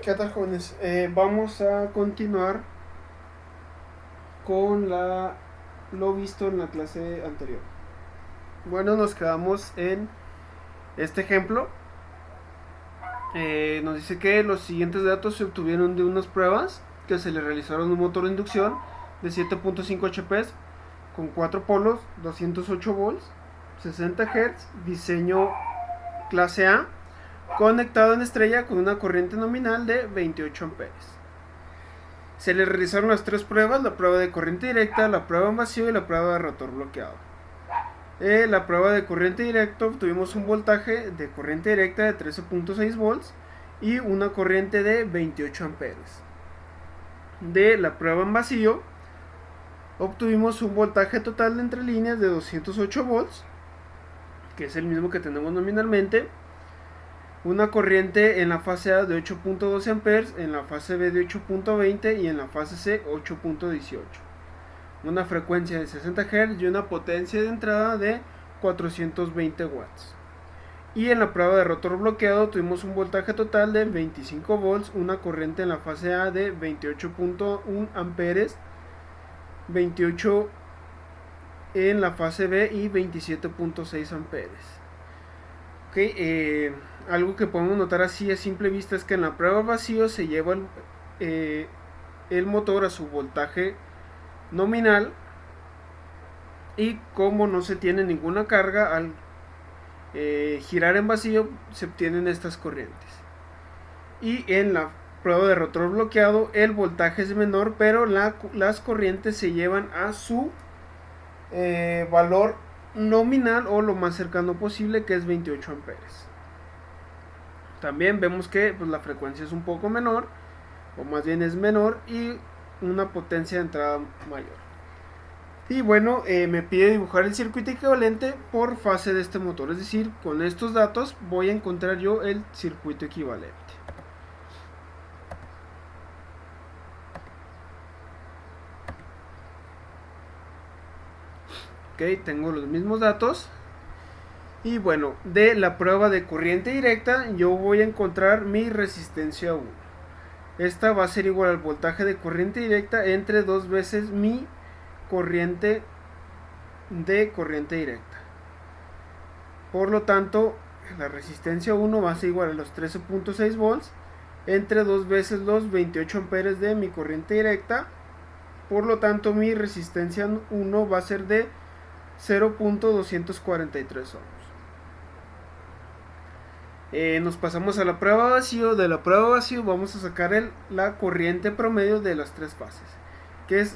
¿Qué tal, jóvenes? Vamos a continuar con lo visto en la clase anterior. Bueno, nos quedamos en este ejemplo. Nos dice que los siguientes datos se obtuvieron de unas pruebas que se le realizaron a un motor de inducción de 7.5 HP con 4 polos, 208 volts, 60 Hz, diseño clase A, conectado en estrella con una corriente nominal de 28 amperes. Se le realizaron las tres pruebas: la prueba de corriente directa, la prueba en vacío y la prueba de rotor bloqueado. La prueba de corriente directa obtuvimos un voltaje de corriente directa de 13.6 volts y una corriente de 28 amperes. De la prueba en vacío obtuvimos un voltaje total de entre líneas de 208 volts, que es el mismo que tenemos nominalmente, una corriente en la fase A de 8.12 amperes, en la fase B de 8.20 y en la fase C 8.18. Una frecuencia de 60 Hz y una potencia de entrada de 420 watts. Y en la prueba de rotor bloqueado tuvimos un voltaje total de 25 volts, una corriente en la fase A de 28.1 amperes, 28 en la fase B y 27.6 amperes. Algo que podemos notar así a simple vista es que en la prueba vacío se lleva el motor a su voltaje nominal, y como no se tiene ninguna carga, al girar en vacío se obtienen estas corrientes. Y en la prueba de rotor bloqueado el voltaje es menor, pero las corrientes se llevan a su valor nominal o lo más cercano posible, que es 28 amperes. También vemos que pues, la frecuencia es un poco menor, o más bien es menor, y una potencia de entrada mayor. Y bueno, me pide dibujar el circuito equivalente por fase de este motor, es decir, con estos datos voy a encontrar yo el circuito equivalente. Ok, tengo los mismos datos. Y bueno, de la prueba de corriente directa yo voy a encontrar mi resistencia 1. Esta va a ser igual al voltaje de corriente directa entre 2 veces mi corriente de corriente directa. Por lo tanto, la resistencia 1 va a ser igual a los 13.6 volts entre 2 veces los 28 amperes de mi corriente directa. Por lo tanto, mi resistencia 1 va a ser de 0.243 ohms. Nos pasamos a la prueba vacío. De la prueba vacío vamos a sacar la corriente promedio de las tres fases, que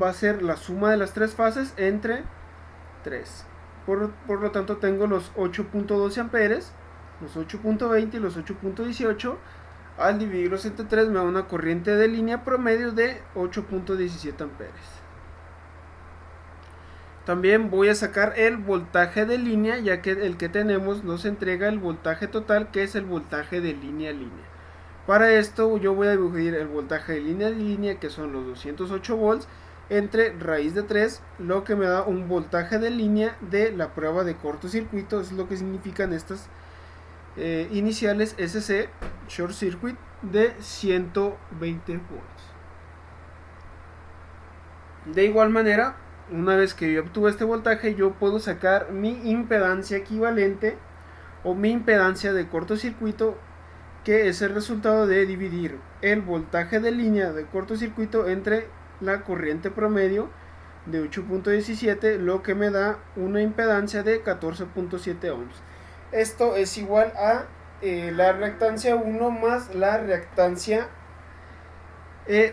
va a ser la suma de las tres fases entre 3. Por lo tanto tengo los 8.12 amperes, los 8.20 y los 8.18. Al dividirlos entre 3 me da una corriente de línea promedio de 8.17 amperes. También voy a sacar el voltaje de línea, ya que el que tenemos nos entrega el voltaje total, que es el voltaje de línea a línea. Para esto yo voy a dividir el voltaje de línea, que son los 208 volts, entre raíz de 3, lo que me da un voltaje de línea de la prueba de cortocircuito. Es lo que significan estas iniciales SC, short circuit, de 120 volts. De igual manera, una vez que yo obtuve este voltaje, yo puedo sacar mi impedancia equivalente o mi impedancia de cortocircuito, que es el resultado de dividir el voltaje de línea de cortocircuito entre la corriente promedio de 8.17, lo que me da una impedancia de 14.7 ohms. Esto es igual a la reactancia 1 más la reactancia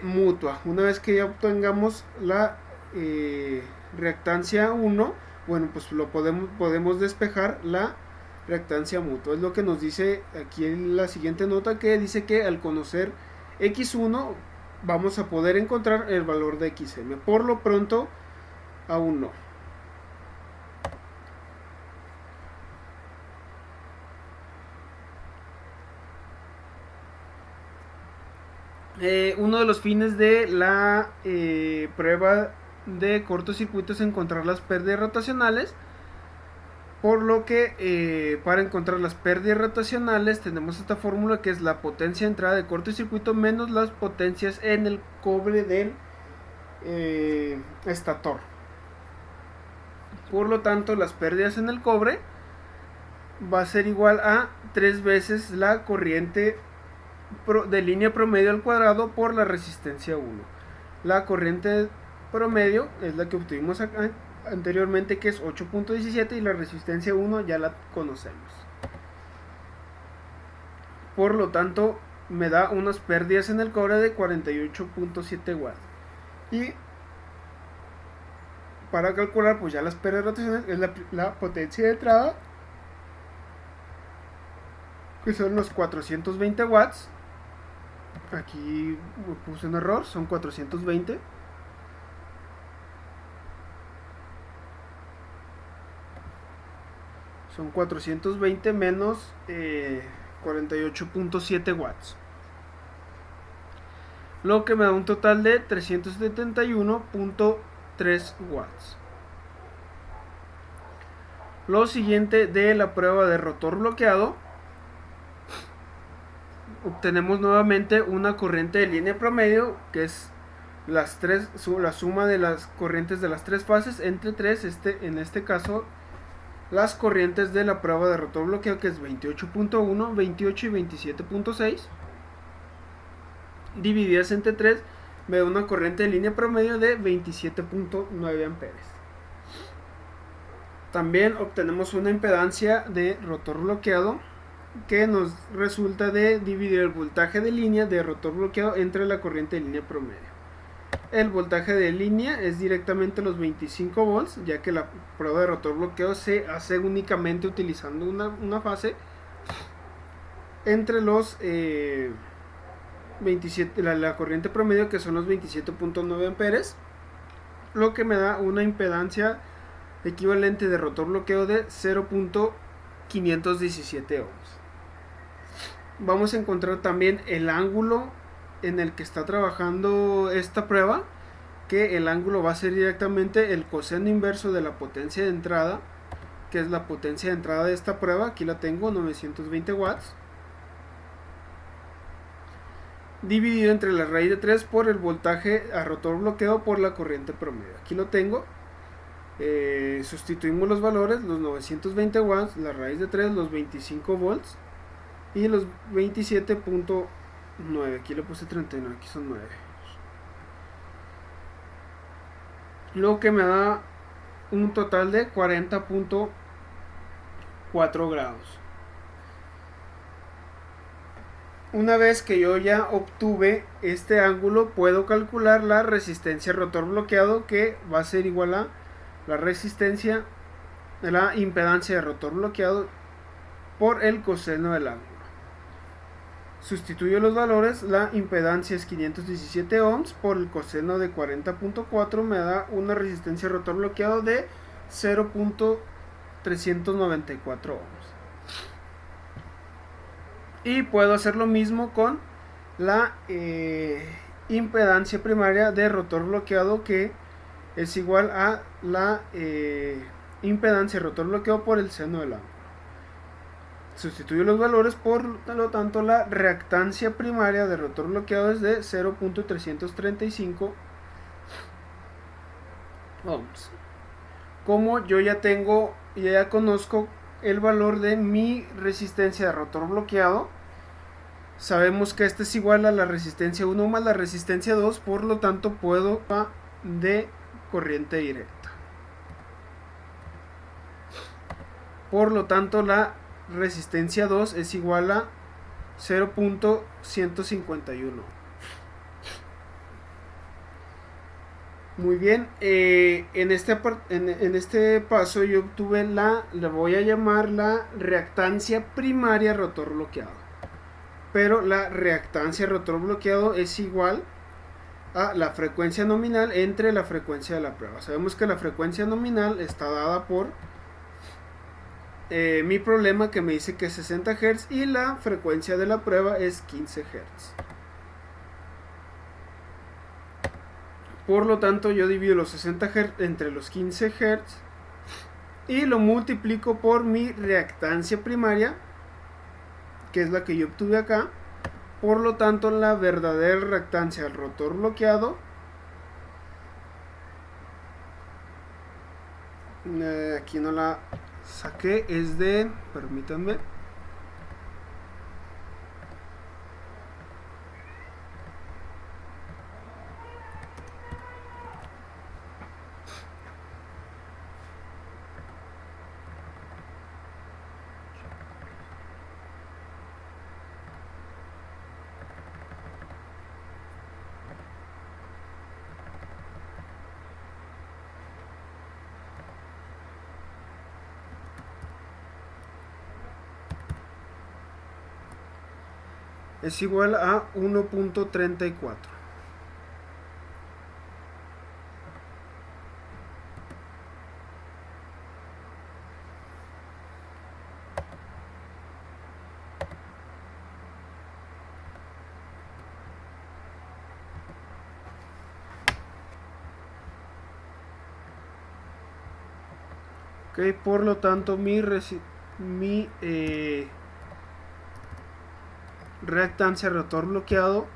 mutua. Una vez que ya obtengamos la reactancia 1, bueno, pues podemos despejar la reactancia mutua. Es lo que nos dice aquí en la siguiente nota, que dice que al conocer x1 vamos a poder encontrar el valor de xm. Por lo pronto aún no. Uno de los fines de la prueba de cortocircuito es encontrar las pérdidas rotacionales. Por lo que para encontrar las pérdidas rotacionales tenemos esta fórmula, que es la potencia de entrada de cortocircuito menos las potencias en el cobre del estator. Por lo tanto, las pérdidas en el cobre va a ser igual a 3 veces la corriente de línea promedio al cuadrado por la resistencia 1. La corriente promedio es la que obtuvimos acá anteriormente, que es 8.17, y la resistencia 1 ya la conocemos. Por lo tanto, me da unas pérdidas en el cobre de 48.7 watts. Y para calcular pues ya las pérdidas rotacionales es la potencia de entrada, que son los 420 watts. Aquí puse un error, son 420. Son 420 menos 48.7 watts. Lo que me da un total de 371.3 watts. Lo siguiente de la prueba de rotor bloqueado, obtenemos nuevamente una corriente de línea promedio, que es la suma de las corrientes de las tres fases entre 3, en este caso las corrientes de la prueba de rotor bloqueado, que es 28.1, 28 y 27.6, divididas entre 3, me da una corriente de línea promedio de 27.9 amperes. También obtenemos una impedancia de rotor bloqueado, que nos resulta de dividir el voltaje de línea de rotor bloqueado entre la corriente de línea promedio. El voltaje de línea es directamente los 25 volts, ya que la prueba de rotor bloqueado se hace únicamente utilizando una fase, entre los 27, la corriente promedio, que son los 27.9 amperes, lo que me da una impedancia equivalente de rotor bloqueado de 0.517 ohms. Vamos a encontrar también el ángulo en el que está trabajando esta prueba, que el ángulo va a ser directamente el coseno inverso de la potencia de entrada, que es la potencia de entrada de esta prueba. Aquí la tengo, 920 watts, dividido entre la raíz de 3 por el voltaje a rotor bloqueado por la corriente promedio. Aquí lo tengo. Sustituimos los valores, los 920 watts, la raíz de 3, los 25 volts y los 27.9, aquí le puse 39, aquí son 9, lo que me da un total de 40.4 grados. Una vez que yo ya obtuve este ángulo, puedo calcular la resistencia rotor bloqueado, que va a ser igual a la resistencia de la impedancia de rotor bloqueado por el coseno del ángulo. Sustituyo los valores, la impedancia es 517 ohms por el coseno de 40.4, me da una resistencia de rotor bloqueado de 0.394 ohms. Y puedo hacer lo mismo con la impedancia primaria de rotor bloqueado, que es igual a la impedancia de rotor bloqueado por el seno del ángulo. Sustituyo los valores, por lo tanto la reactancia primaria de rotor bloqueado es de 0.335 ohms. Como yo ya conozco el valor de mi resistencia de rotor bloqueado, sabemos que este es igual a la resistencia 1 más la resistencia 2, por lo tanto puedo de corriente directa. Por lo tanto, la resistencia 2 es igual a 0.151. Muy bien, en este paso yo obtuve le voy a llamar la reactancia primaria rotor bloqueado. Pero la reactancia rotor bloqueado es igual a la frecuencia nominal entre la frecuencia de la prueba. Sabemos que la frecuencia nominal está dada por mi problema, que me dice que es 60 Hz, y la frecuencia de la prueba es 15 Hz. Por lo tanto, yo divido los 60 Hz entre los 15 Hz y lo multiplico por mi reactancia primaria, que es la que yo obtuve acá. Por lo tanto, la verdadera reactancia del rotor bloqueado, aquí no la saqué, es de, permítanme, es igual a 1.34. Ok, por lo tanto mi reactancia rotor bloqueado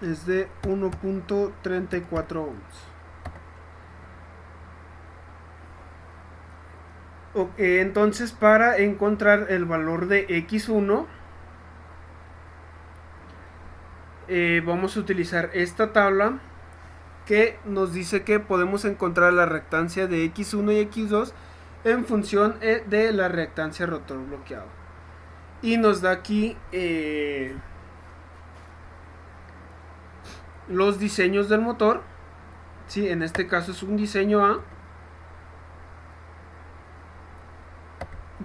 es de 1.34 ohms. Okay, entonces para encontrar el valor de X1 vamos a utilizar esta tabla que nos dice que podemos encontrar la reactancia de X1 y X2 en función de la reactancia rotor bloqueado, y nos da aquí los diseños del motor. ¿Sí? En este caso es un diseño A,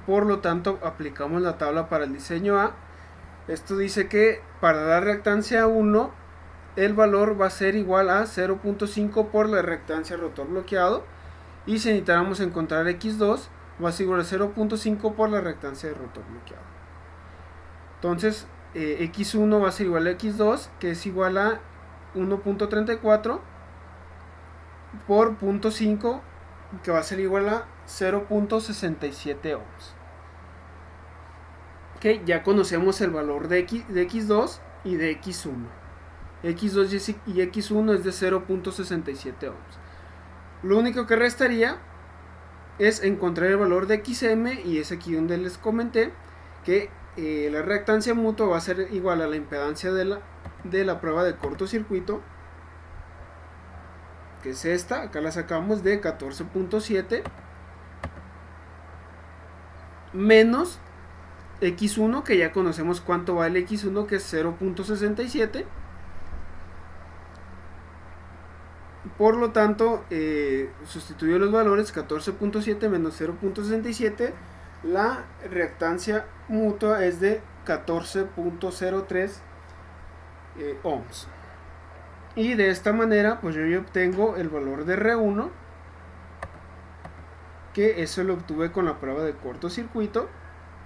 por lo tanto aplicamos la tabla para el diseño A. Esto dice que para la reactancia 1 el valor va a ser igual a 0.5 por la reactancia rotor bloqueado, y si necesitáramos encontrar X2 va a ser igual a 0.5 por la reactancia de rotor bloqueado. Entonces X1 va a ser igual a X2, que es igual a 1.34 por 0.5, que va a ser igual a 0.67 ohms. Okay, ya conocemos el valor de X2 y de X1. X2 y X1 es de 0.67 ohms. Lo único que restaría es encontrar el valor de XM, y es aquí donde les comenté que la reactancia mutua va a ser igual a la impedancia de la prueba de cortocircuito, que es esta. Acá la sacamos de 14.7 menos X1, que ya conocemos cuánto vale X1, que es 0.67. Por lo tanto, sustituyo los valores, 14.7 menos 0.67, la reactancia mutua es de 14.03 ohms. Y de esta manera, pues yo obtengo el valor de R1, que eso lo obtuve con la prueba de cortocircuito,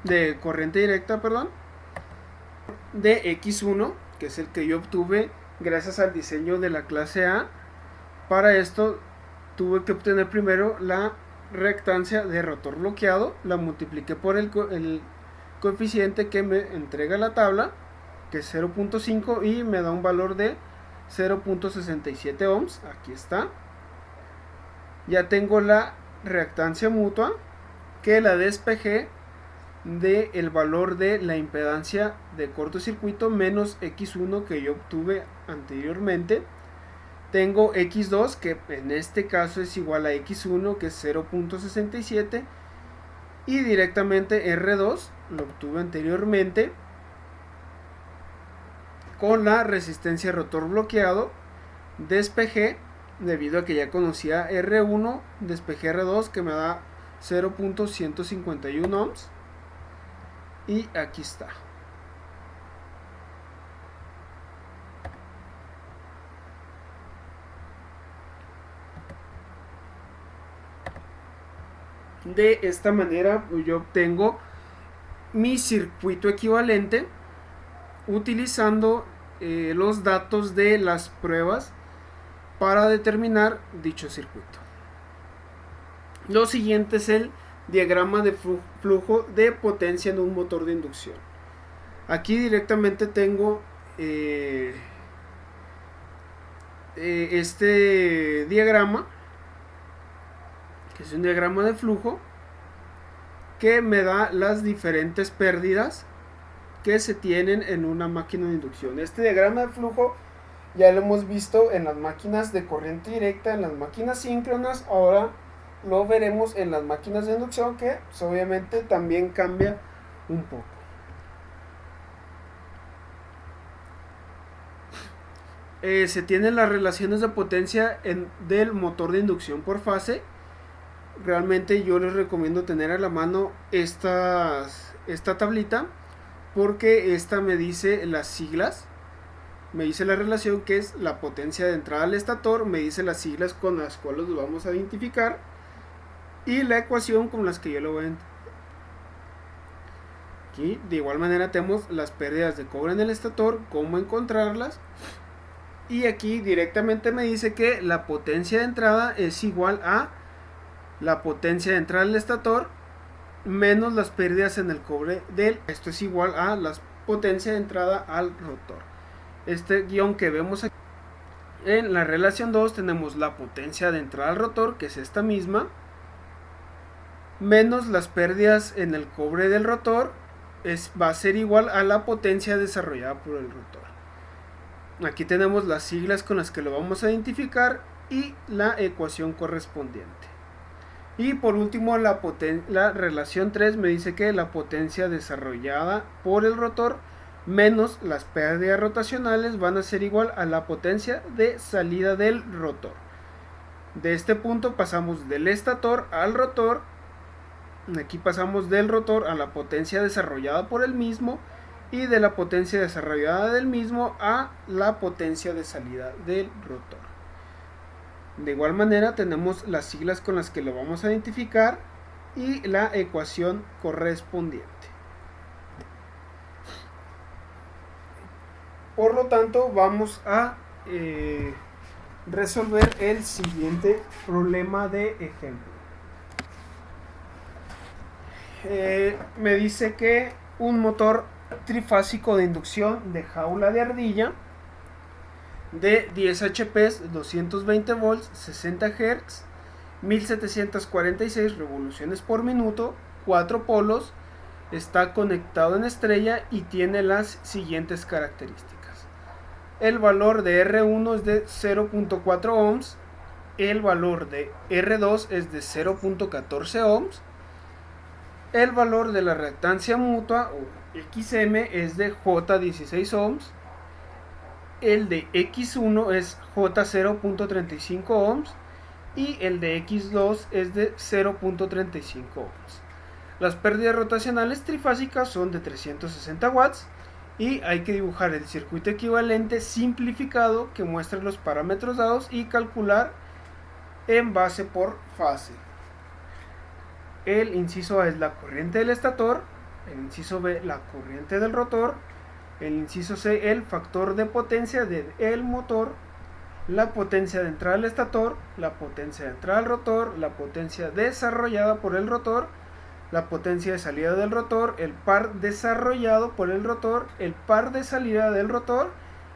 de corriente directa, perdón, de X1, que es el que yo obtuve gracias al diseño de la clase A. Para esto tuve que obtener primero la reactancia de rotor bloqueado, la multipliqué por el coeficiente que me entrega la tabla, que es 0.5, y me da un valor de 0.67 ohms. Aquí está. Ya tengo la reactancia mutua, que la despejé del valor de la impedancia de cortocircuito menos X1 que yo obtuve anteriormente. Tengo X2, que en este caso es igual a X1, que es 0.67, y directamente R2 lo obtuve anteriormente con la resistencia rotor bloqueado. Despejé, debido a que ya conocía R1, despejé R2, que me da 0.151 ohms, y aquí está. De esta manera yo obtengo mi circuito equivalente utilizando los datos de las pruebas para determinar dicho circuito. Lo siguiente es el diagrama de flujo de potencia en un motor de inducción. Aquí directamente tengo este diagrama, que es un diagrama de flujo que me da las diferentes pérdidas que se tienen en una máquina de inducción. Este diagrama de flujo ya lo hemos visto en las máquinas de corriente directa, en las máquinas síncronas. Ahora lo veremos en las máquinas de inducción, que pues, obviamente también cambia un poco. Se tienen las relaciones de potencia del motor de inducción por fase. Realmente yo les recomiendo tener a la mano esta tablita, porque esta me dice las siglas, me dice la relación que es la potencia de entrada al estator, me dice las siglas con las cuales lo vamos a identificar y la ecuación con las que yo lo voy a identificar. Aquí de igual manera tenemos las pérdidas de cobre en el estator, cómo encontrarlas, y aquí directamente me dice que la potencia de entrada es igual a la potencia de entrada al estator menos las pérdidas en el cobre esto es igual a la potencia de entrada al rotor. Este guión que vemos aquí en la relación 2 tenemos la potencia de entrada al rotor, que es esta misma, menos las pérdidas en el cobre del rotor, va a ser igual a la potencia desarrollada por el rotor. Aquí tenemos las siglas con las que lo vamos a identificar y la ecuación correspondiente. Y por último la relación 3 me dice que la potencia desarrollada por el rotor menos las pérdidas rotacionales van a ser igual a la potencia de salida del rotor. De este punto pasamos del estator al rotor. Aquí pasamos del rotor a la potencia desarrollada por el mismo, y de la potencia desarrollada del mismo a la potencia de salida del rotor. De igual manera tenemos las siglas con las que lo vamos a identificar y la ecuación correspondiente. Por lo tanto, vamos a resolver el siguiente problema de ejemplo. Me dice que un motor trifásico de inducción de jaula de ardilla de 10 HP, 220 volts, 60 Hz, 1746 revoluciones por minuto, 4 polos, está conectado en estrella y tiene las siguientes características. El valor de R1 es de 0.4 ohms, el valor de R2 es de 0.14 ohms, el valor de la reactancia mutua o XM es de J16 ohms, el de X1 es J0.35 ohms y el de X2 es de 0.35 ohms. Las pérdidas rotacionales trifásicas son de 360 watts y hay que dibujar el circuito equivalente simplificado que muestre los parámetros dados y calcular en base por fase. El inciso A es la corriente del estator, el inciso B la corriente del rotor, el inciso C el factor de potencia del motor, la potencia de entrada al estator, la potencia de entrada al rotor, la potencia desarrollada por el rotor, la potencia de salida del rotor, el par desarrollado por el rotor, el par de salida del rotor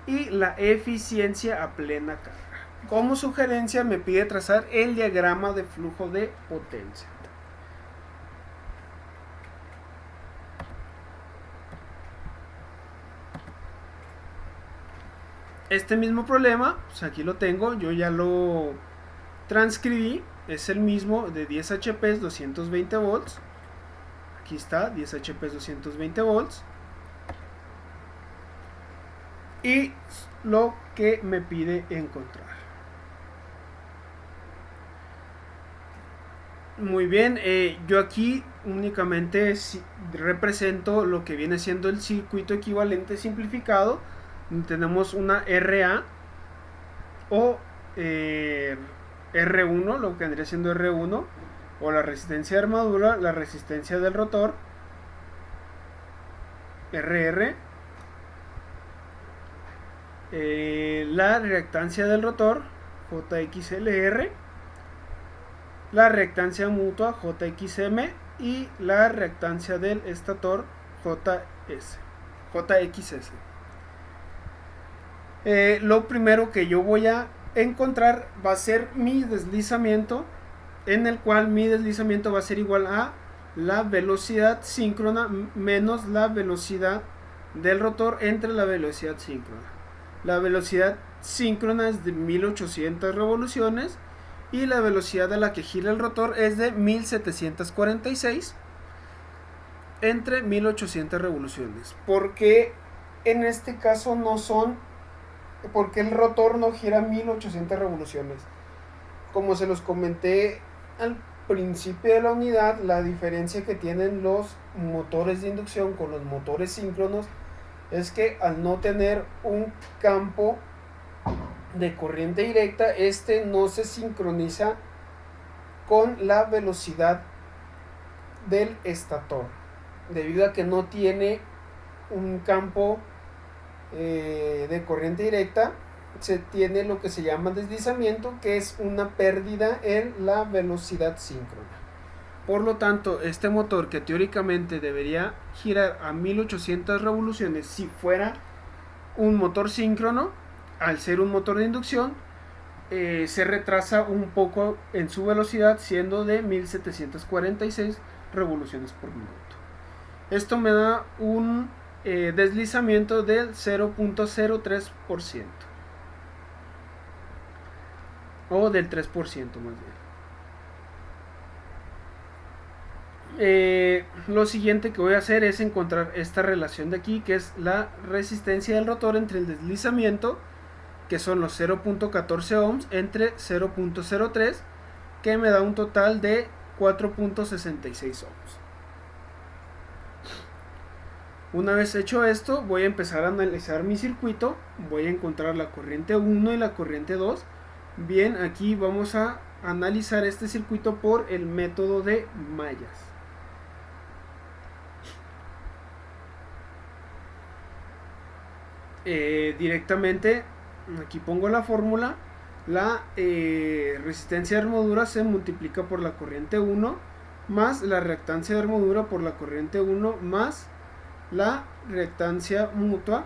y la eficiencia a plena carga. Como sugerencia me pide trazar el diagrama de flujo de potencia. Este mismo problema, pues aquí lo tengo, yo ya lo transcribí, es el mismo de 10 HP, 220 volts. Aquí está, 10 HP, 220 volts. Y lo que me pide encontrar. Muy bien, yo aquí únicamente represento lo que viene siendo el circuito equivalente simplificado. Tenemos una RA o R1, lo que vendría siendo R1, o la resistencia de armadura, la resistencia del rotor, RR, la reactancia del rotor, JXLR, la reactancia mutua JXM y la reactancia del estator JXS. Lo primero que yo voy a encontrar va a ser mi deslizamiento, en el cual mi deslizamiento va a ser igual a la velocidad síncrona menos la velocidad del rotor entre la velocidad síncrona. La velocidad síncrona es de 1800 revoluciones y la velocidad a la que gira el rotor es de 1746 entre 1800 revoluciones. ¿Por qué en este caso no son? Porque el rotor no gira 1800 revoluciones. Como se los comenté al principio de la unidad, la diferencia que tienen los motores de inducción con los motores síncronos es que al no tener un campo de corriente directa, este no se sincroniza con la velocidad del estator, debido a que no tiene un campo de corriente directa. Se tiene lo que se llama deslizamiento, que es una pérdida en la velocidad síncrona. Por lo tanto, este motor, que teóricamente debería girar a 1800 revoluciones si fuera un motor síncrono, al ser un motor de inducción, se retrasa un poco en su velocidad, siendo de 1746 revoluciones por minuto. Esto me da un deslizamiento del 0.03%. O del 3% más bien. Lo siguiente que voy a hacer es encontrar esta relación de aquí, que es la resistencia del rotor entre el deslizamiento, que son los 0.14 ohms, entre 0.03, que me da un total de 4.66 ohms. Una vez hecho esto, voy a empezar a analizar mi circuito. Voy a encontrar la corriente 1 y la corriente 2. Bien, aquí vamos a analizar este circuito por el método de mallas. Directamente, aquí pongo la fórmula. La resistencia de armadura se multiplica por la corriente 1 más la reactancia de armadura por la corriente 1 más la reactancia mutua,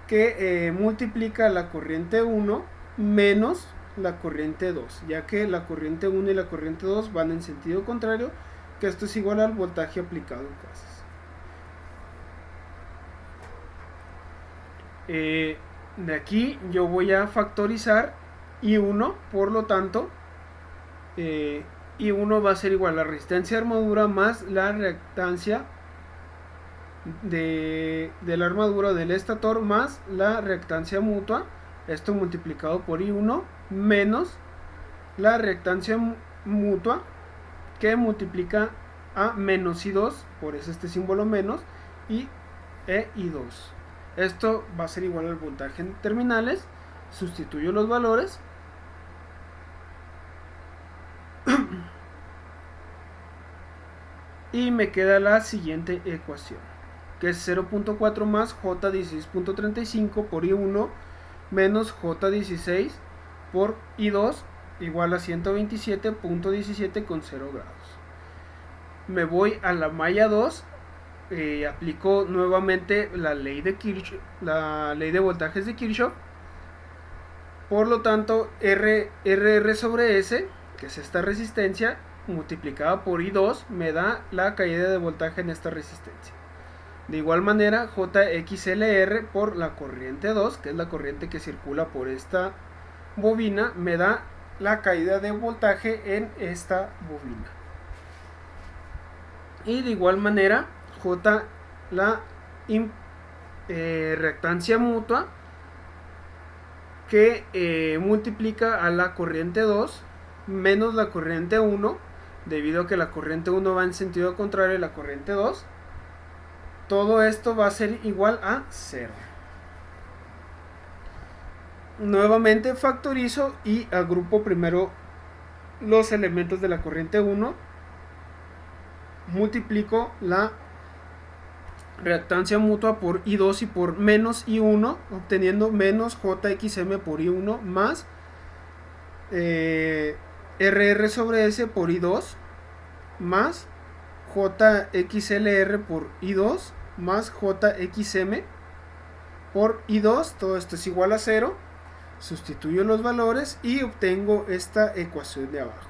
que multiplica la corriente 1 menos la corriente 2, ya que la corriente 1 y la corriente 2 van en sentido contrario, que esto es igual al voltaje aplicado en fases. De aquí yo voy a factorizar I1, por lo tanto I1 va a ser igual a la resistencia de armadura más la reactancia de la armadura del estator más la reactancia mutua, esto multiplicado por I1 menos la reactancia mutua, que multiplica a menos I2, por eso este símbolo menos, y I2. Esto va a ser igual al voltaje en terminales. Sustituyo los valores y me queda la siguiente ecuación, que es 0.4 más J16.35 por I1 menos J16 por I2 igual a 127.17 con 0 grados. Me voy a la malla 2, aplico nuevamente la ley de Kirchhoff, la ley de voltajes de Kirchhoff. Por lo tanto, RR sobre S, que es esta resistencia, multiplicada por I2, me da la caída de voltaje en esta resistencia. De igual manera, JXLR por la corriente 2, que es la corriente que circula por esta bobina, me da la caída de voltaje en esta bobina. Y de igual manera, J, la reactancia mutua, que multiplica a la corriente 2 menos la corriente 1, debido a que la corriente 1 va en sentido contrario a la corriente 2. Todo esto va a ser igual a 0. Nuevamente factorizo y agrupo primero los elementos de la corriente 1. Multiplico la reactancia mutua por I2 y por menos I1, obteniendo menos JXM por I1 más RR sobre S por I2 más JXLR por I2 más JXM por I2, todo esto es igual a 0. Sustituyo los valores y obtengo esta ecuación de abajo.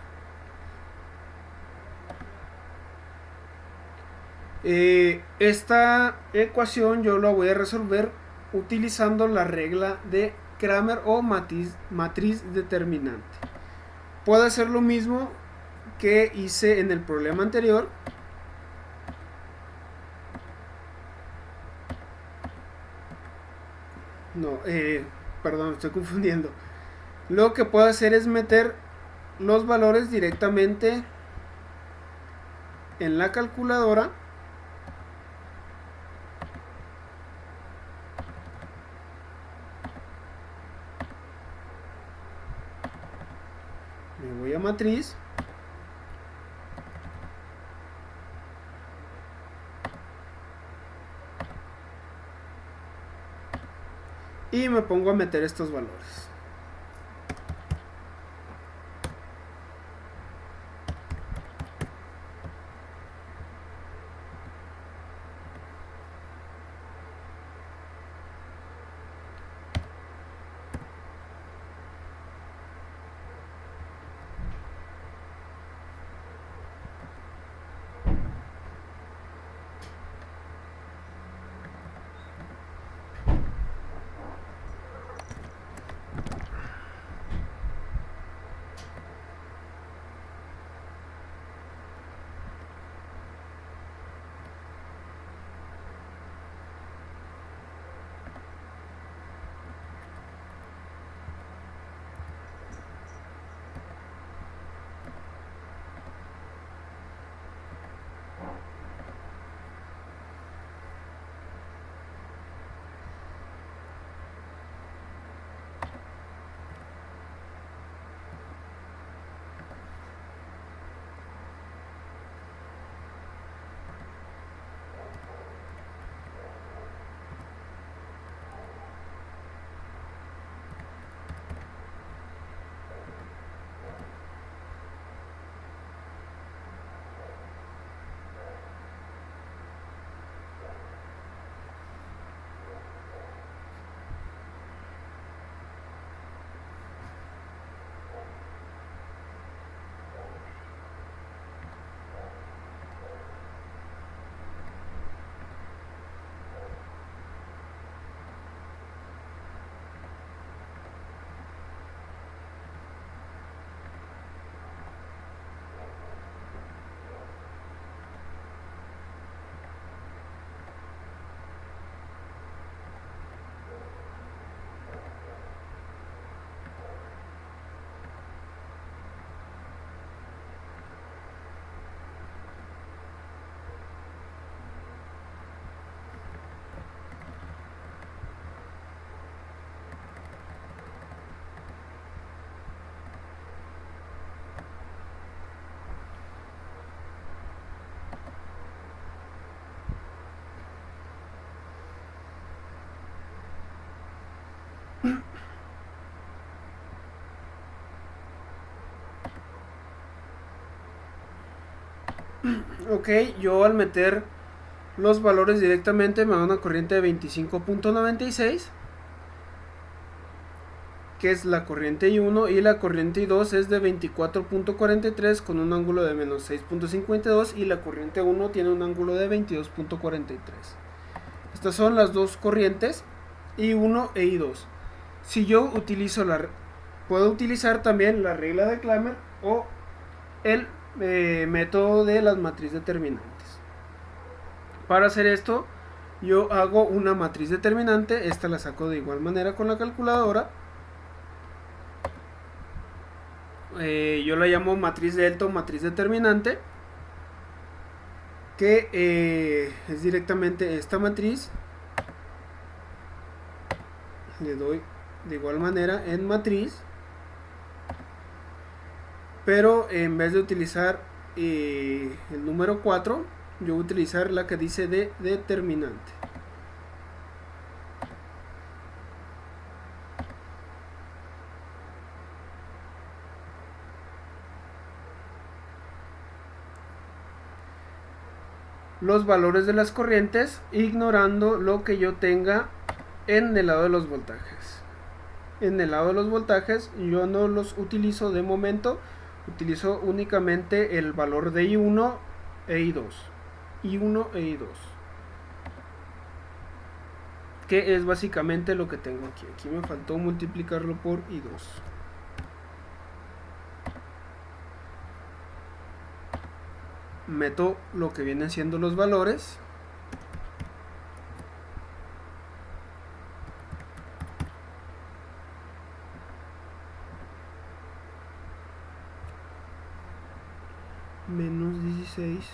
Esta ecuación yo la voy a resolver utilizando la regla de Cramer o matriz determinante. Puedo hacer lo mismo que hice en el problema anterior. No, perdón, estoy confundiendo. Lo que puedo hacer es meter los valores directamente en la calculadora. Me voy a matriz. Y me pongo a meter estos valores. Ok, yo al meter los valores directamente me da una corriente de 25.96, que es la corriente I1, y la corriente I2 es de 24.43 con un ángulo de menos 6.52, y la corriente 1 tiene un ángulo de 22.43. Estas son las dos corrientes, I1 e I2. Si yo utilizo puedo utilizar también la regla de Cramer o el método de las matrices determinantes. Para hacer esto, yo hago una matriz determinante. Esta la saco de igual manera con la calculadora. Yo la llamo matriz delta o matriz determinante, que es directamente esta matriz. Le doy de igual manera en matriz, pero en vez de utilizar el número 4, yo voy a utilizar la que dice de determinante. los valores de las corrientes, ignorando lo que yo tenga en el lado de los voltajes. En el lado de los voltajes yo no los utilizo de momento, utilizo únicamente el valor de I1 e I2. I1 e I2. Que es básicamente lo que tengo aquí. Aquí me faltó multiplicarlo por I2. Meto lo que vienen siendo los valores. Menos 16.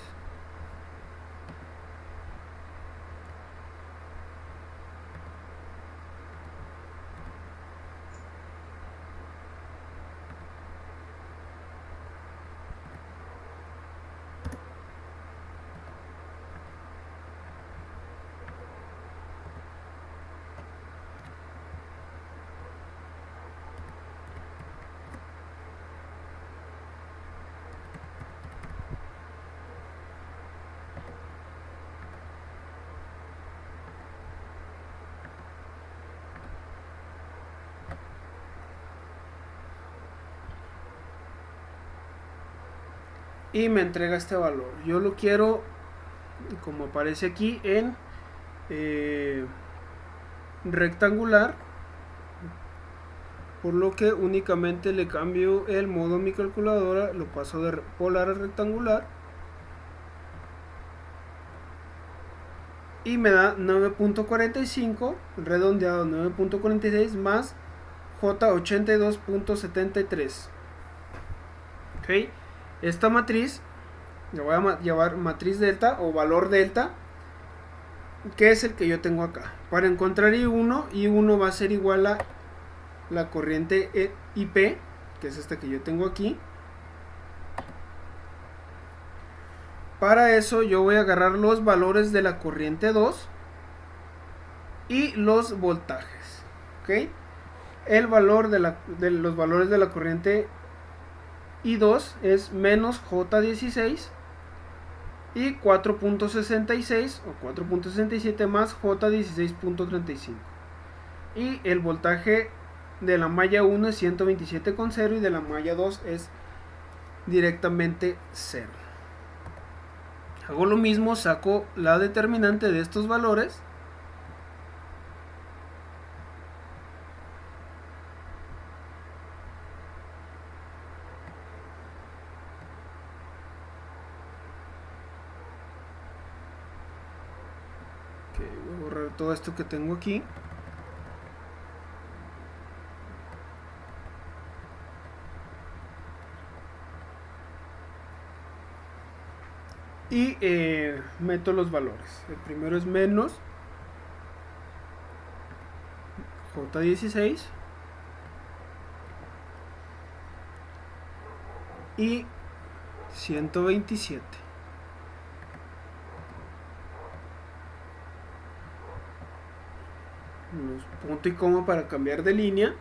Y me entrega este valor. Yo lo quiero, como aparece aquí, en rectangular, por lo que únicamente le cambio el modo en mi calculadora, lo paso de polar a rectangular y me da 9.45, redondeado 9.46 más J82.73. ok, esta matriz le voy a llamar matriz delta o valor delta, que es el que yo tengo acá. Para encontrar I1 va a ser igual a la corriente IP, que es esta que yo tengo aquí. Para eso yo voy a agarrar los valores de la corriente 2 y los voltajes. ¿Ok? El valor de los valores de la corriente I2 es menos J16 y 4.66 o 4.67 más J16.35. Y el voltaje de la malla 1 es 127,0 y de la malla 2 es directamente 0. Hago lo mismo, saco la determinante de estos valores. Voy a borrar todo esto que tengo aquí. Y meto los valores. El primero es menos J16 y 127. Los punto y coma para cambiar de línea.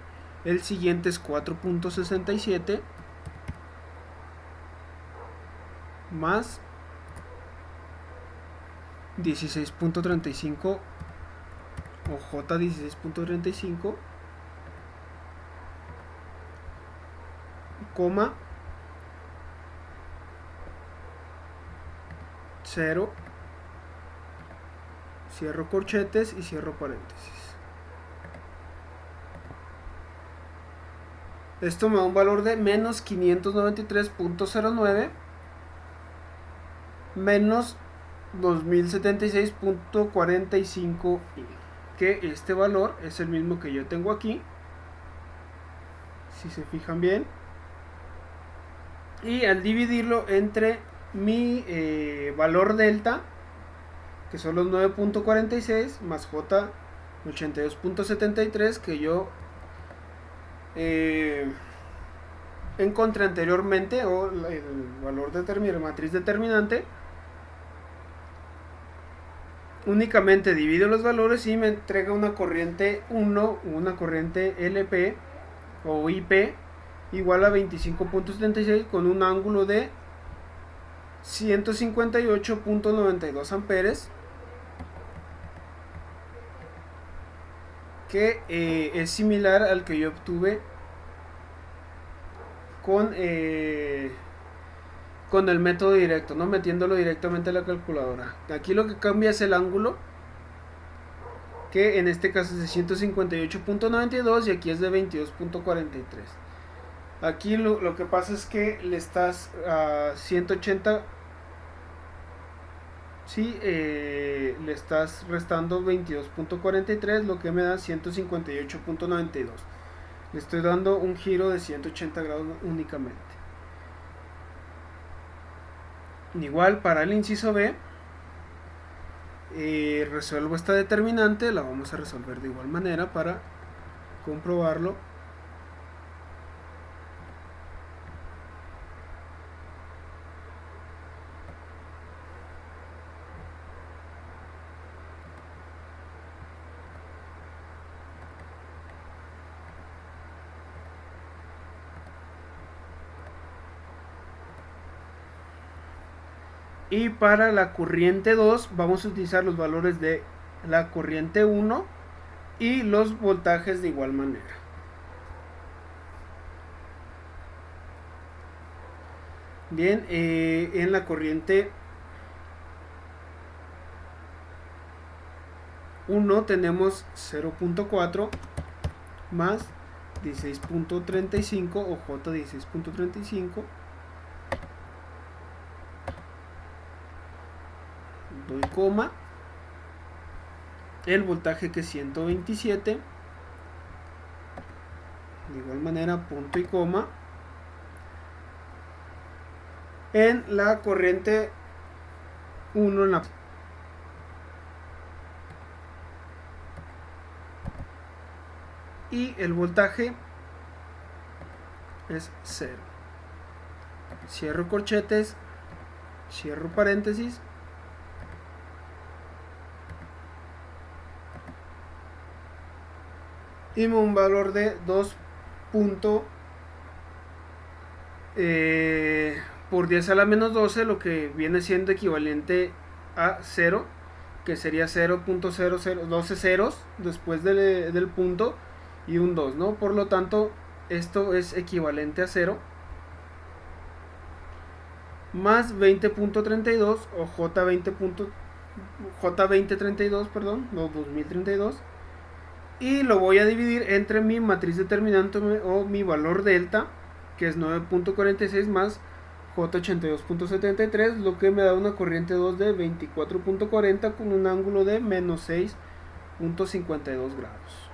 El siguiente es 4.67 más 16.35 o J16.35, coma 0, cierro corchetes y cierro paréntesis. Esto me da un valor de menos 593.09 menos 2076.45 i, que este valor es el mismo que yo tengo aquí, si se fijan bien. Y al dividirlo entre mi valor delta, que son los 9.46 más J 82.73 que yo encontré anteriormente, o el valor determinante, matriz determinante, únicamente divido los valores y me entrega una corriente 1, una corriente LP o IP igual a 25.76 con un ángulo de 158.92 amperes, que es similar al que yo obtuve con el método directo, ¿no? Metiéndolo directamente a la calculadora. Aquí lo que cambia es el ángulo, que en este caso es de 158.92 y aquí es de 22.43. Aquí lo que pasa es que le estás a 180, sí, le estás restando 22.43, lo que me da 158.92. Le estoy dando un giro de 180 grados únicamente. Igual para el inciso B, resuelvo esta determinante, la vamos a resolver de igual manera para comprobarlo. Y para la corriente 2 vamos a utilizar los valores de la corriente 1 y los voltajes de igual manera. Bien, en la corriente 1 tenemos 0.4 más 16.35 o J 16.35. Doy coma, el voltaje que es 127, de igual manera punto y coma, en la corriente 1 en la y el voltaje es 0. Cierro corchetes, cierro paréntesis. Y me da un valor de 2. Por 10 a la menos 12, lo que viene siendo equivalente a 0, que sería 0.00, 12 ceros después del punto y un 2, ¿no? Por lo tanto, esto es equivalente a 0, más 20.32 o J2032, perdón, no 2032. Y lo voy a dividir entre mi matriz determinante o mi valor delta, que es 9.46 más J82.73, lo que me da una corriente 2 de 24.40 con un ángulo de menos 6.52 grados.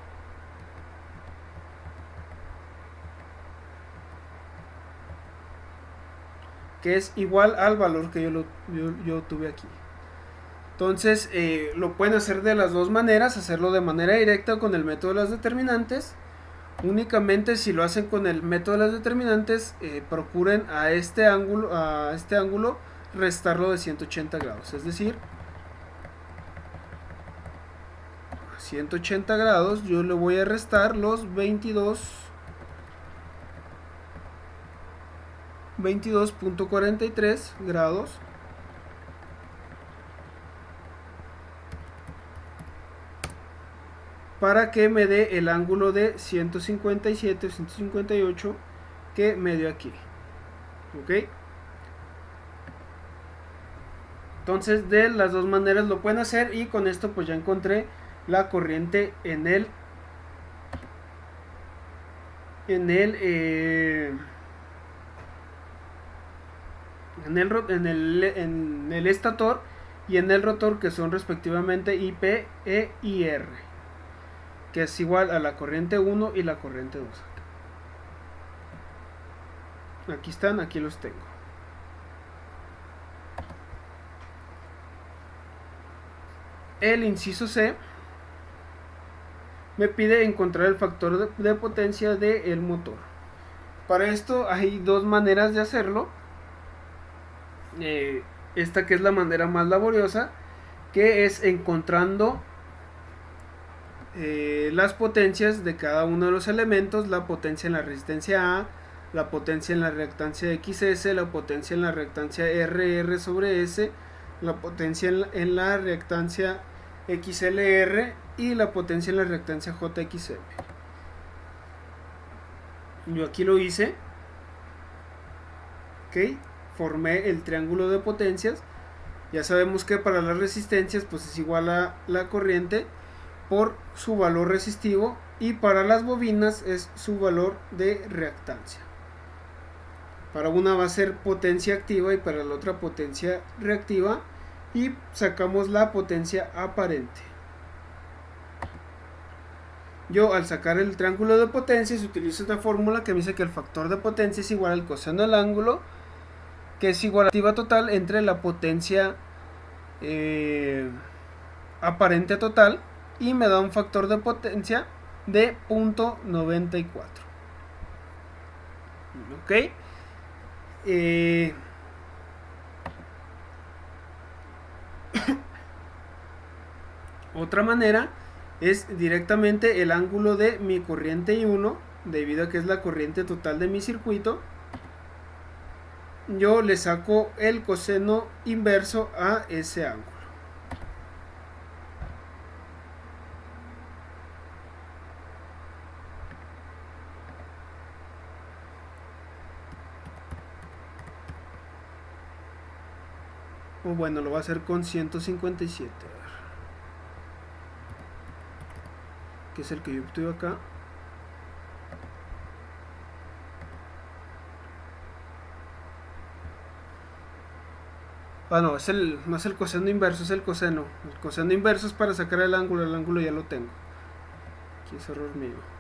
Que es igual al valor que yo tuve aquí. Entonces lo pueden hacer de las dos maneras, hacerlo de manera directa con el método de las determinantes. Únicamente si lo hacen con el método de las determinantes, procuren a este ángulo restarlo de 180 grados, es decir, a 180 grados yo le voy a restar los 22.43 grados. Para que me dé el ángulo de 157 o 158 que me dio aquí. ¿Ok? Entonces de las dos maneras lo pueden hacer y con esto pues ya encontré la corriente en el estator y en el rotor, que son respectivamente IP e IR, que es igual a la corriente 1 y la corriente 2. Aquí están, aquí los tengo. El inciso C me pide encontrar el factor de potencia del motor. Para esto hay dos maneras de hacerlo. Esta que es la manera más laboriosa, que es encontrando las potencias de cada uno de los elementos, la potencia en la resistencia A, la potencia en la reactancia XS, la potencia en la reactancia RR sobre S, la potencia en la reactancia XLR y la potencia en la reactancia JXM. Yo aquí lo hice, ok, formé el triángulo de potencias. Ya sabemos que para las resistencias pues es igual a la corriente por su valor resistivo, y para las bobinas es su valor de reactancia. Para una va a ser potencia activa y para la otra potencia reactiva, y sacamos la potencia aparente. Yo al sacar el triángulo de potencias utilizo esta fórmula que me dice que el factor de potencia es igual al coseno del ángulo, que es igual a la activa total entre la potencia aparente total, y me da un factor de potencia de 0.94. Ok. Otra manera es directamente el ángulo de mi corriente I1, debido a que es la corriente total de mi circuito. Yo le saco el coseno inverso a ese ángulo. O bueno, lo voy a hacer con 157, que es el que yo obtuve acá. Ah, no, no es el coseno inverso, es el coseno. El coseno inverso es para sacar el ángulo ya lo tengo. Aquí es error mío.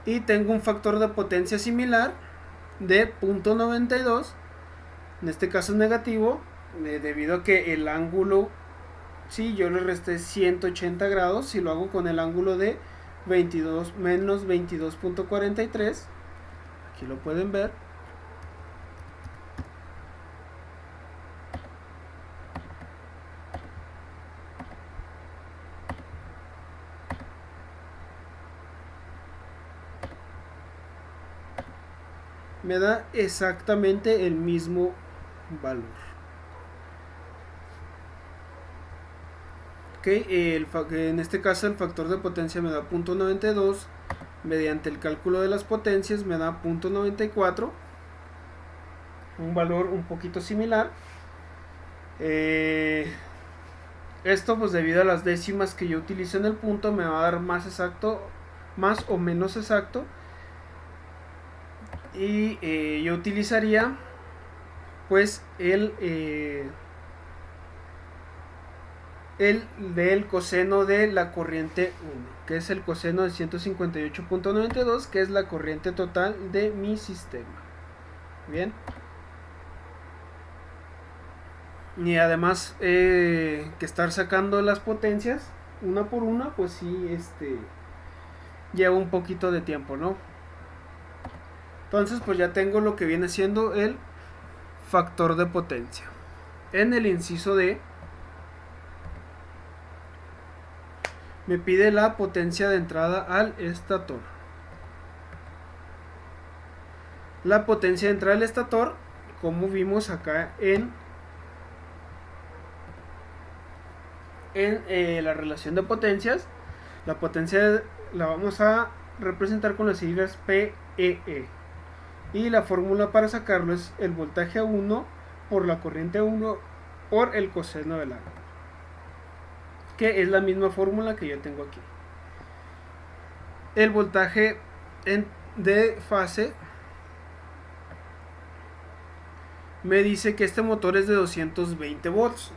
Y tengo un factor de potencia similar de 0.92. En este caso es negativo, debido a que el ángulo, si yo le resté 180 grados, si lo hago con el ángulo de 22 menos 22.43, aquí lo pueden ver. Me da exactamente el mismo valor. En este caso el factor de potencia me da 0.92. Mediante el cálculo de las potencias me da 0.94, un valor un poquito similar. Esto pues debido a las décimas que yo utilizo en el punto me va a dar más exacto, más o menos exacto. Y yo utilizaría pues el del coseno de la corriente 1, que es el coseno de 158.92, que es la corriente total de mi sistema. Bien. Y además que estar sacando las potencias una por una, pues sí, lleva un poquito de tiempo, ¿no? Entonces pues ya tengo lo que viene siendo el factor de potencia. En el inciso D me pide la potencia de entrada al estator. La potencia de entrada al estator, como vimos acá en la relación de potencias, la potencia la vamos a representar con las siglas PEE. Y la fórmula para sacarlo es el voltaje 1 por la corriente 1 por el coseno del ángulo, que es la misma fórmula que yo tengo aquí. El voltaje de fase me dice que este motor es de 220 volts,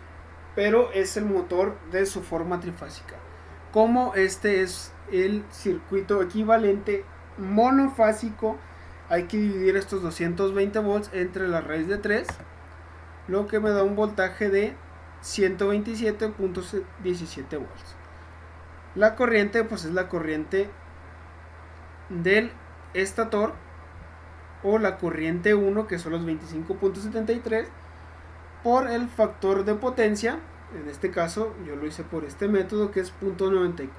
pero es el motor de su forma trifásica. Como este es el circuito equivalente monofásico, hay que dividir estos 220 volts entre la raíz de 3, lo que me da un voltaje de 127.17 volts. La corriente pues es la corriente del estator, o la corriente 1, que son los 25.73, por el factor de potencia. En este caso yo lo hice por este método, que es 0.94.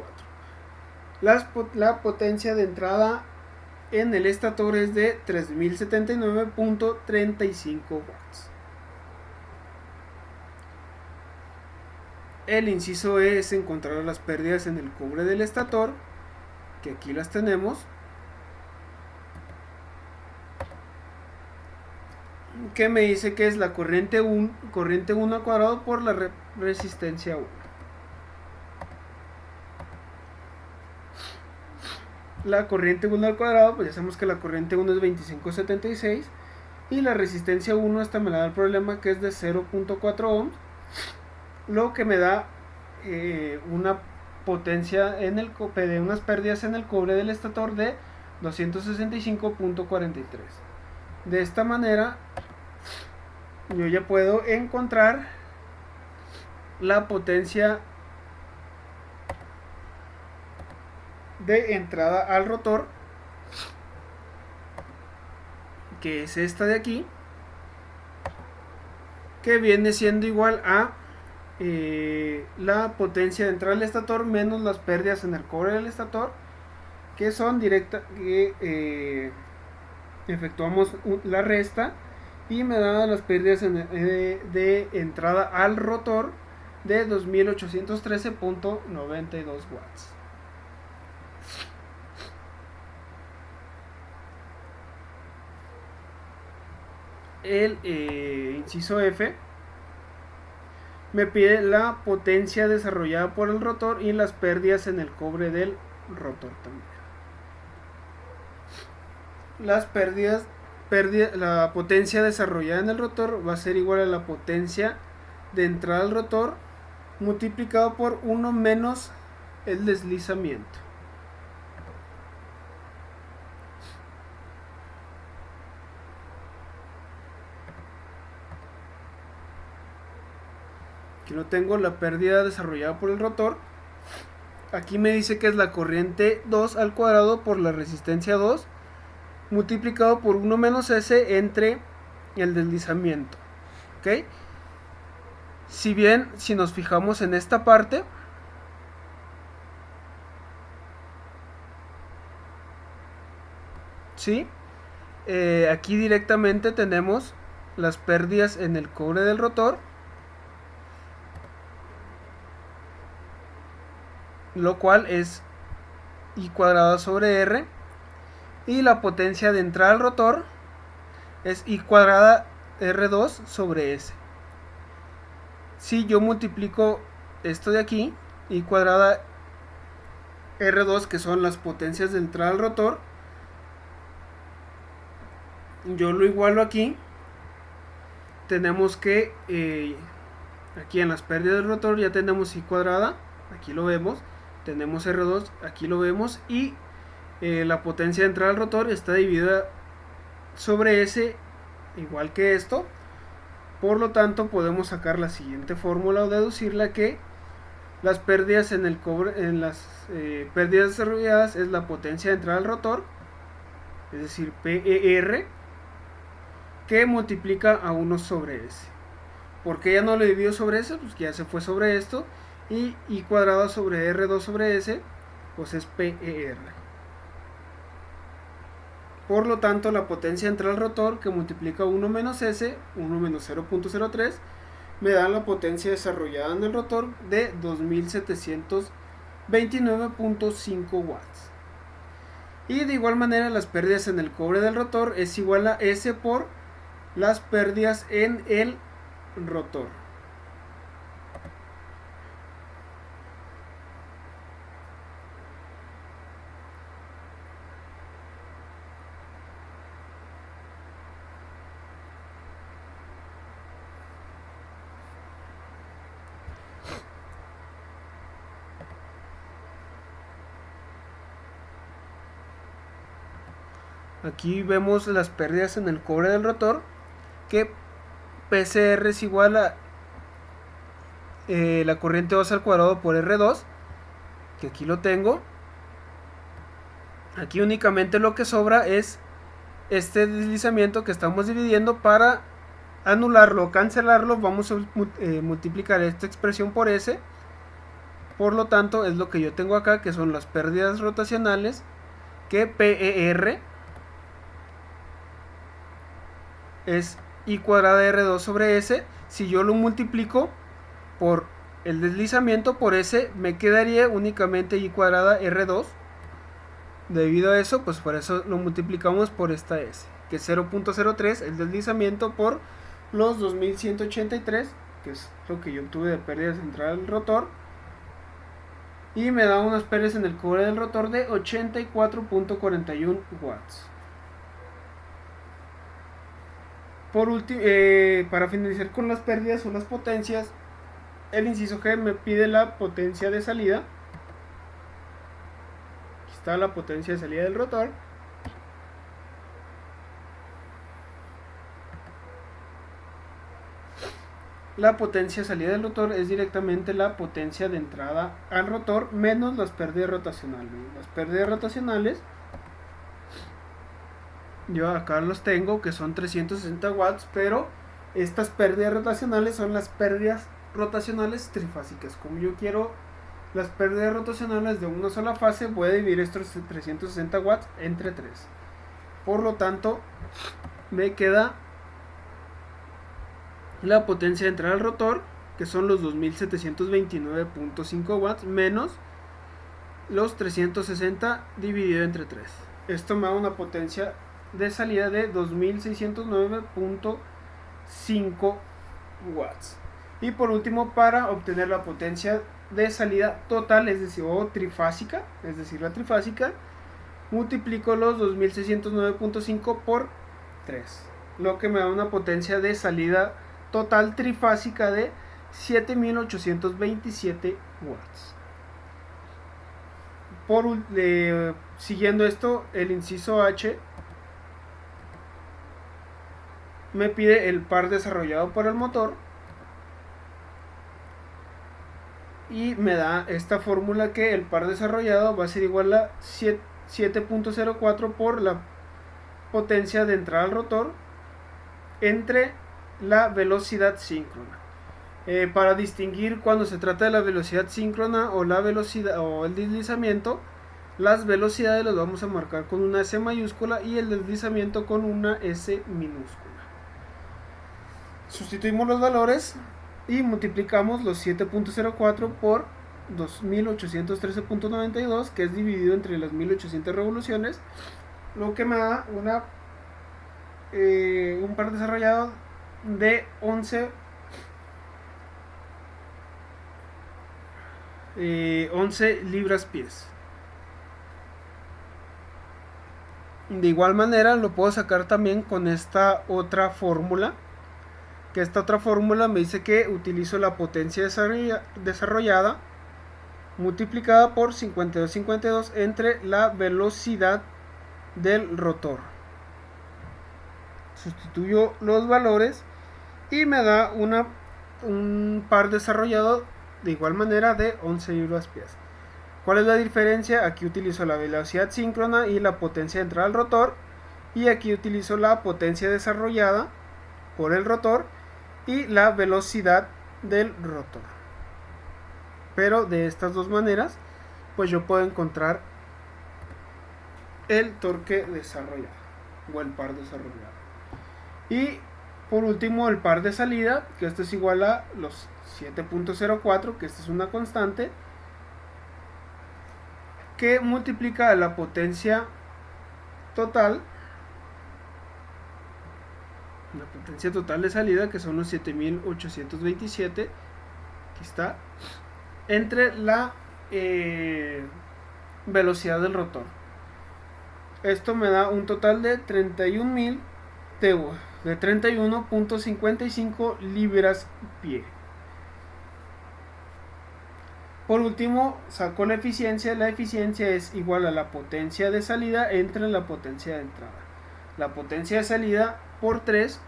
La potencia de entrada en el estator es de 3079.35 watts. El inciso E es encontrar las pérdidas en el cobre del estator, que aquí las tenemos, que me dice que es la corriente 1 al cuadrado por la resistencia 1. La corriente 1 al cuadrado, pues ya sabemos que la corriente 1 es 2576 y la resistencia 1, esta me la da el problema, que es de 0.4 ohms, lo que me da una potencia de unas pérdidas en el cobre del estator de 265.43. De esta manera yo ya puedo encontrar la potencia de entrada al rotor, que es esta de aquí, que viene siendo igual a la potencia de entrada al estator menos las pérdidas en el cobre del estator, que son directas, que efectuamos la resta y me da las pérdidas de entrada al rotor de 2813.92 watts. El inciso F me pide la potencia desarrollada por el rotor y las pérdidas en el cobre del rotor también. Las pérdidas, la potencia desarrollada en el rotor va a ser igual a la potencia de entrada al rotor multiplicado por 1 menos el deslizamiento. Aquí no tengo la pérdida desarrollada por el rotor. Aquí me dice que es la corriente 2 al cuadrado por la resistencia 2 multiplicado por 1 menos S entre el deslizamiento. ¿Ok? Si bien, si nos fijamos en esta parte, ¿sí? Aquí directamente tenemos las pérdidas en el cobre del rotor, lo cual es I cuadrada sobre R, y la potencia de entrada al rotor es I cuadrada R2 sobre S. Si yo multiplico esto de aquí, I cuadrada R2, que son las potencias de entrada al rotor, yo lo igualo aquí, tenemos que aquí en las pérdidas del rotor ya tenemos I cuadrada, aquí lo vemos, tenemos R2, aquí lo vemos, y la potencia de entrada al rotor está dividida sobre S, igual que esto. Por lo tanto, podemos sacar la siguiente fórmula o deducirla, que las pérdidas en el cobre, en las pérdidas desarrolladas, es la potencia de entrada al rotor, es decir, PER, que multiplica a 1 sobre S. ¿Por qué ya no lo divido sobre S? Pues que ya se fue sobre esto, y I cuadrada sobre R2 sobre S, pues es PER. Por lo tanto, la potencia de entrada al rotor, que multiplica 1 menos S, 1 menos 0.03, me da la potencia desarrollada en el rotor de 2729.5 watts. Y de igual manera, las pérdidas en el cobre del rotor es igual a S por las pérdidas en el rotor. Aquí vemos las pérdidas en el cobre del rotor, que PCR es igual a la corriente 2 al cuadrado por R2, que aquí lo tengo. Aquí únicamente lo que sobra es este deslizamiento que estamos dividiendo para anularlo o cancelarlo, vamos a multiplicar esta expresión por S. Por lo tanto, es lo que yo tengo acá, que son las pérdidas rotacionales, que PER es I cuadrada R2 sobre S. Si yo lo multiplico por el deslizamiento por S, me quedaría únicamente I cuadrada R2. Debido a eso, pues por eso lo multiplicamos por esta S, que es 0.03 el deslizamiento por los 2183, que es lo que yo obtuve de pérdida central del rotor, y me da unas pérdidas en el cobre del rotor de 84.41 watts. Por último, para finalizar con las pérdidas o las potencias, el inciso G me pide la potencia de salida. Aquí está la potencia de salida del rotor. La potencia de salida del rotor es directamente la potencia de entrada al rotor menos las pérdidas rotacionales. Las pérdidas rotacionales, yo acá los tengo, que son 360 watts, pero estas pérdidas rotacionales son las pérdidas rotacionales trifásicas. Como yo quiero las pérdidas rotacionales de una sola fase, voy a dividir estos 360 watts entre 3. Por lo tanto, me queda la potencia de entrada al rotor, que son los 2729.5 watts, menos los 360 dividido entre 3. Esto me da una potencia de salida de 2609.5 watts. Y por último, para obtener la potencia de salida total, es decir, o trifásica, es decir, la trifásica, multiplico los 2609.5 por 3, lo que me da una potencia de salida total trifásica de 7827 watts. Siguiendo esto, el inciso H me pide el par desarrollado por el motor y me da esta fórmula, que el par desarrollado va a ser igual a 7.04 por la potencia de entrada al rotor entre la velocidad síncrona. Para distinguir cuando se trata de la velocidad síncrona o la velocidad o el deslizamiento, las velocidades las vamos a marcar con una S mayúscula y el deslizamiento con una S minúscula. Sustituimos los valores y multiplicamos los 7.04 por 2813.92, que es dividido entre las 1800 revoluciones, lo que me da un par desarrollado de 11 libras-pies. De igual manera lo puedo sacar también con esta otra fórmula, que esta otra fórmula me dice que utilizo la potencia desarrollada multiplicada por 5252 entre la velocidad del rotor. Sustituyo los valores y me da un par desarrollado de igual manera de 11 libras-pies. ¿Cuál es la diferencia? Aquí utilizo la velocidad síncrona y la potencia de entrada al rotor, y aquí utilizo la potencia desarrollada por el rotor y la velocidad del rotor. Pero de estas dos maneras, pues yo puedo encontrar el torque desarrollado o el par desarrollado. Y por último, el par de salida, que esto es igual a los 7.04, que esta es una constante, que multiplica la potencia total, la potencia total de salida, que son los 7827, aquí está, entre la velocidad del rotor. Esto me da un total de 31.55 libras-pie. Por último, saco la eficiencia. La eficiencia es igual a la potencia de salida entre la potencia de entrada. La potencia de salida por 3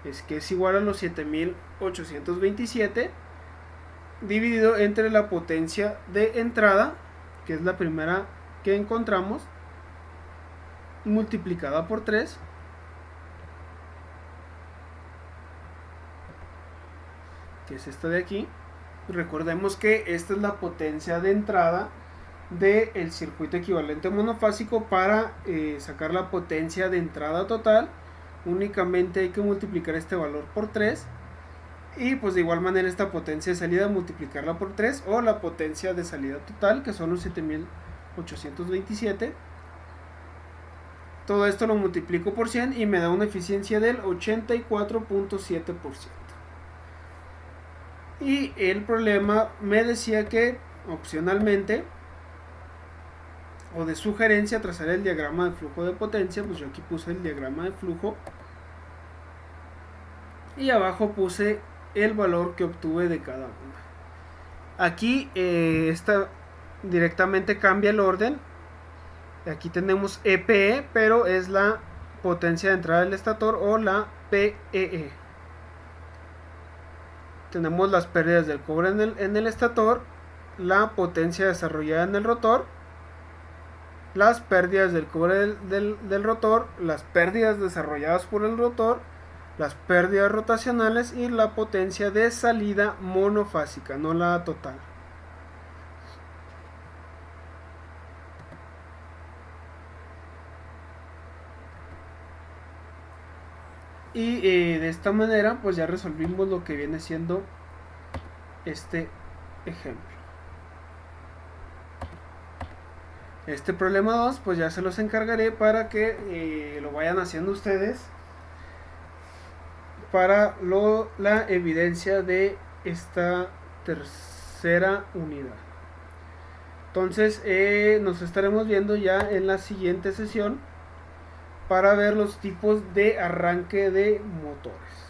es igual a los 7827 dividido entre la potencia de entrada, que es la primera que encontramos, multiplicada por 3, que es esta de aquí. Recordemos que esta es la potencia de entrada del circuito equivalente monofásico. Para sacar la potencia de entrada total, únicamente hay que multiplicar este valor por 3. Y pues de igual manera esta potencia de salida multiplicarla por 3, o la potencia de salida total, que son los 7827. Todo esto lo multiplico por 100 y me da una eficiencia del 84.7%. Y el problema me decía que opcionalmente, o de sugerencia, trazar el diagrama de flujo de potencia. Pues yo aquí puse el diagrama de flujo y abajo puse el valor que obtuve de cada una. Aquí esta directamente cambia el orden. Aquí tenemos EPE, pero es la potencia de entrada del estator, o la PEE. Tenemos las pérdidas del cobre en el estator, la potencia desarrollada en el rotor, las pérdidas del cobre del rotor, las pérdidas desarrolladas por el rotor, las pérdidas rotacionales y la potencia de salida monofásica, no la total. Y de esta manera pues ya resolvimos lo que viene siendo este ejemplo. Este problema 2 pues ya se los encargaré para que lo vayan haciendo ustedes para la evidencia de esta tercera unidad. Entonces nos estaremos viendo ya en la siguiente sesión para ver los tipos de arranque de motores.